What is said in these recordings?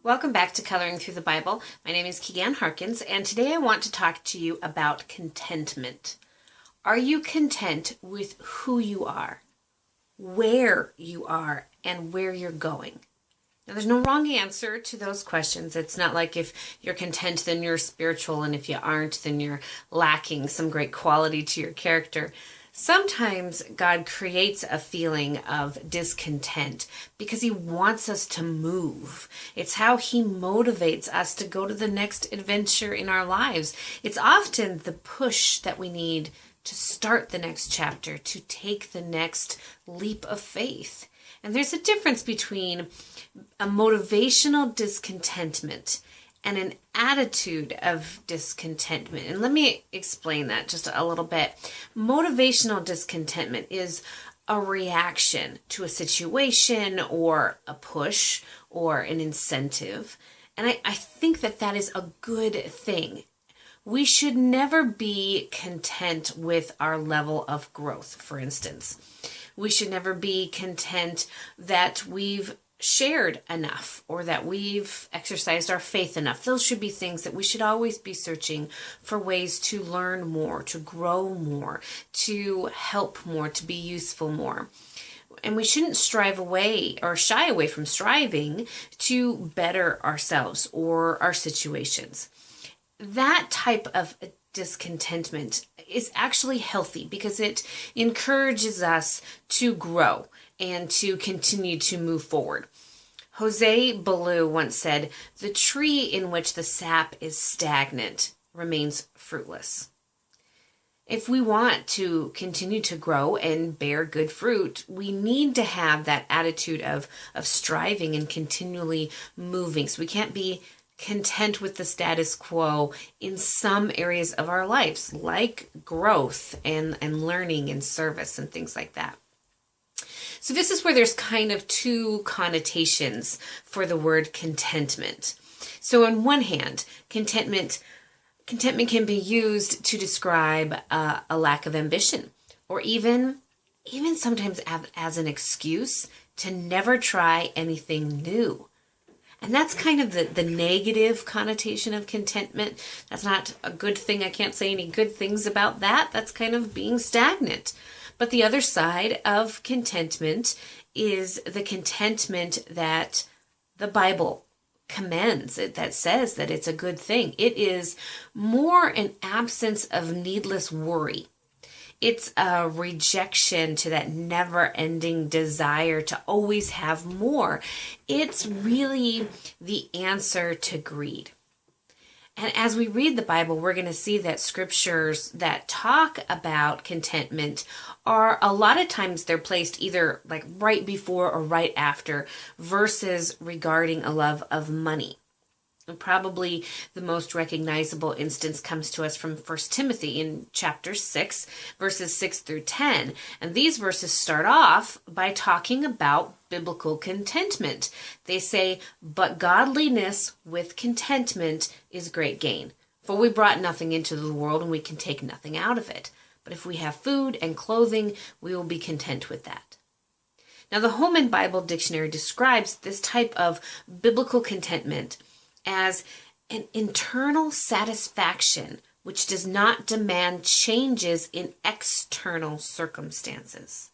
Welcome back to Coloring Through the Bible. My name is Keegan Harkins, and today I want to talk to you about contentment. Are you content with who you are, where you are, and where you're going? Now, there's no wrong answer to those questions. It's not like if you're content, then you're spiritual, and if you aren't, then you're lacking some great quality to your character. Sometimes God creates a feeling of discontent because he wants us to move. It's how he motivates us to go to the next adventure in our lives. It's often the push that we need to start the next chapter, to take the next leap of faith. And there's a difference between a motivational discontentment and an attitude of discontentment. And let me explain that just a little bit. Motivational discontentment is a reaction to a situation or a push or an incentive. And I think that is a good thing. We should never be content with our level of growth, for instance. We should never be content that we've shared enough or that we've exercised our faith enough. Those should be things that we should always be searching for ways to learn more, to grow more, to help more, to be useful more. And we shouldn't strive away or shy away from striving to better ourselves or our situations. That type of discontentment is actually healthy because it encourages us to grow and to continue to move forward. Jose Ballou once said, "The tree in which the sap is stagnant remains fruitless." If we want to continue to grow and bear good fruit, we need to have that attitude of striving and continually moving. So we can't be content with the status quo in some areas of our lives, like growth and learning and service and things like that. So this is where there's kind of two connotations for the word contentment. So on one hand, contentment can be used to describe a lack of ambition, or even sometimes as an excuse to never try anything new. And that's kind of the negative connotation of contentment. That's not a good thing. I can't say any good things about that. That's kind of being stagnant. But the other side of contentment is the contentment that the Bible commends, that says that it's a good thing. It is more an absence of needless worry. It's a rejection to that never-ending desire to always have more. It's really the answer to greed. And as we read the Bible, we're going to see that scriptures that talk about contentment are a lot of times they're placed either like right before or right after verses regarding a love of money. And probably the most recognizable instance comes to us from 1 Timothy in chapter 6, verses 6 through 10. And these verses start off by talking about biblical contentment. They say, "But godliness with contentment is great gain. For we brought nothing into the world and we can take nothing out of it. But if we have food and clothing, we will be content with that." Now, the Holman Bible Dictionary describes this type of biblical contentment as an internal satisfaction which does not demand changes in external circumstances.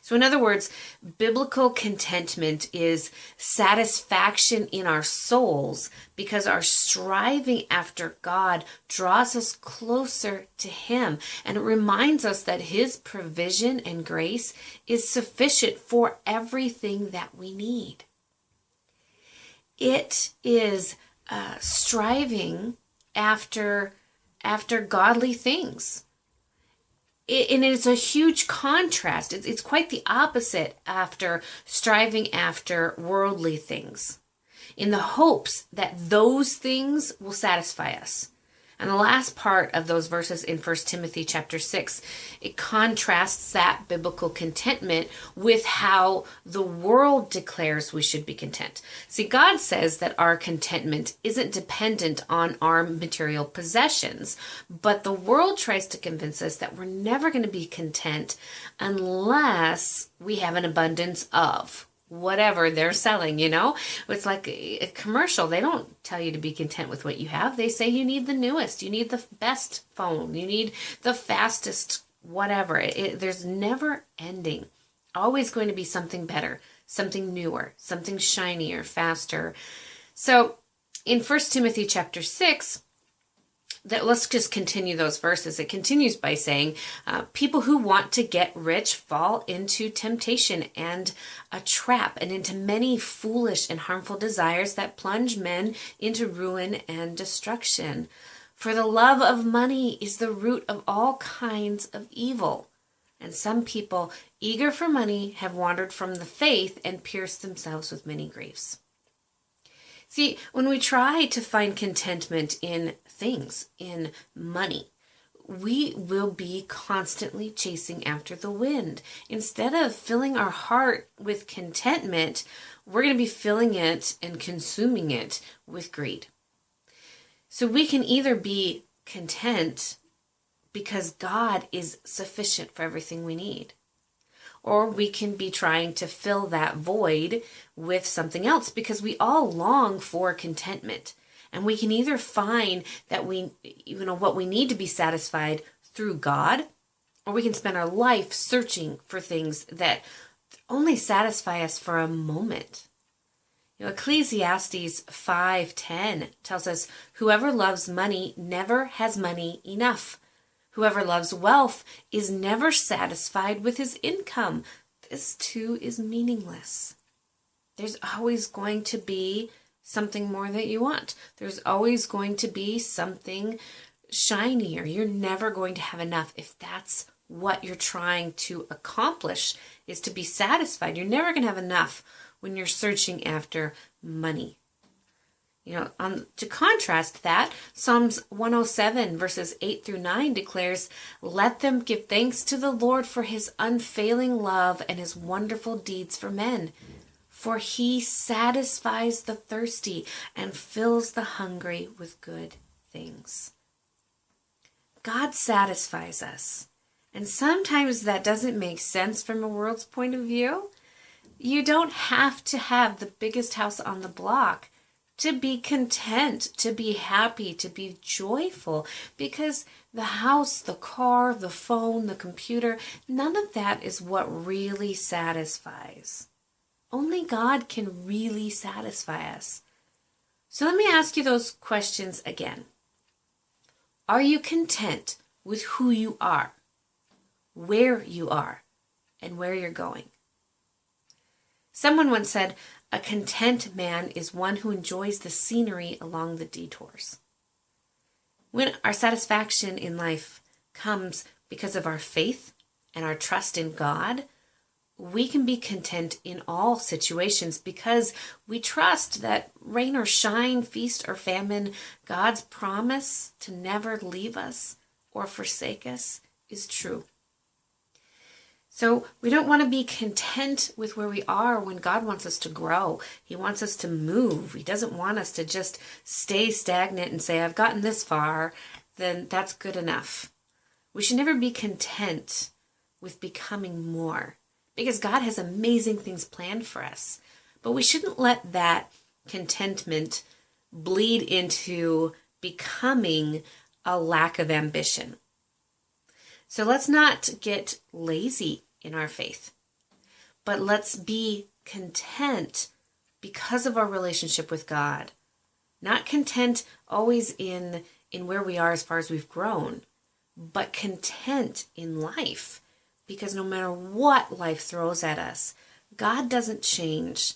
So in other words, biblical contentment is satisfaction in our souls because our striving after God draws us closer to him, and it reminds us that his provision and grace is sufficient for everything that we need. It is striving after godly things. And it's a huge contrast. It's quite the opposite after striving after worldly things, in the hopes that those things will satisfy us. And the last part of those verses in 1 Timothy chapter 6, it contrasts that biblical contentment with how the world declares we should be content. See, God says that our contentment isn't dependent on our material possessions, but the world tries to convince us that we're never going to be content unless we have an abundance of whatever they're selling, It's like a commercial. They don't tell you to be content with what you have. They say you need the newest, you need the best phone, you need the fastest whatever. There's never ending. Always going to be something better, something newer, something shinier, faster. So in 1 Timothy chapter 6, let's just continue those verses. It continues by saying, people who want to get rich fall into temptation and a trap and into many foolish and harmful desires that plunge men into ruin and destruction. For the love of money is the root of all kinds of evil. And some people, eager for money, have wandered from the faith and pierced themselves with many griefs. See, when we try to find contentment in things, in money, we will be constantly chasing after the wind. Instead of filling our heart with contentment, we're going to be filling it and consuming it with greed. So we can either be content because God is sufficient for everything we need, or we can be trying to fill that void with something else, because we all long for contentment. And we can either find that what we need to be satisfied through God, or we can spend our life searching for things that only satisfy us for a moment. Ecclesiastes 5:10 tells us, whoever loves money never has money enough. Whoever loves wealth is never satisfied with his income. This too is meaningless. There's always going to be something more that you want. There's always going to be something shinier. You're never going to have enough if that's what you're trying to accomplish, is to be satisfied. You're never going to have enough when you're searching after money. To contrast that, Psalms 107 verses 8 through 9 declares, let them give thanks to the Lord for his unfailing love and his wonderful deeds for men. For he satisfies the thirsty and fills the hungry with good things. God satisfies us. And sometimes that doesn't make sense from a world's point of view. You don't have to have the biggest house on the block to be content, to be happy, to be joyful, because the house, the car, the phone, the computer, none of that is what really satisfies. Only God can really satisfy us. So let me ask you those questions again. Are you content with who you are, where you are, and where you're going? Someone once said, a content man is one who enjoys the scenery along the detours. When our satisfaction in life comes because of our faith and our trust in God, we can be content in all situations because we trust that rain or shine, feast or famine, God's promise to never leave us or forsake us is true. So we don't want to be content with where we are when God wants us to grow. He wants us to move. He doesn't want us to just stay stagnant and say, I've gotten this far, then that's good enough. We should never be content with becoming more, because God has amazing things planned for us. But we shouldn't let that contentment bleed into becoming a lack of ambition. So let's not get lazy in our faith, but let's be content because of our relationship with God. Not content always in where we are as far as we've grown, but content in life, because no matter what life throws at us, God doesn't change,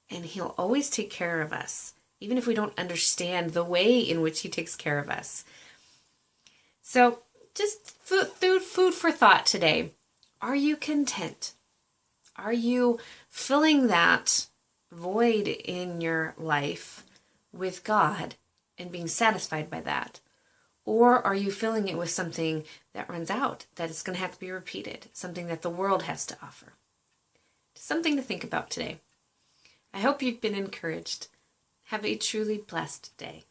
and he'll always take care of us, even if we don't understand the way in which he takes care of us. So just food for thought today. Are you content? Are you filling that void in your life with God and being satisfied by that? Or are you filling it with something that runs out, that is going to have to be repeated, something that the world has to offer? Something to think about today. I hope you've been encouraged. Have a truly blessed day.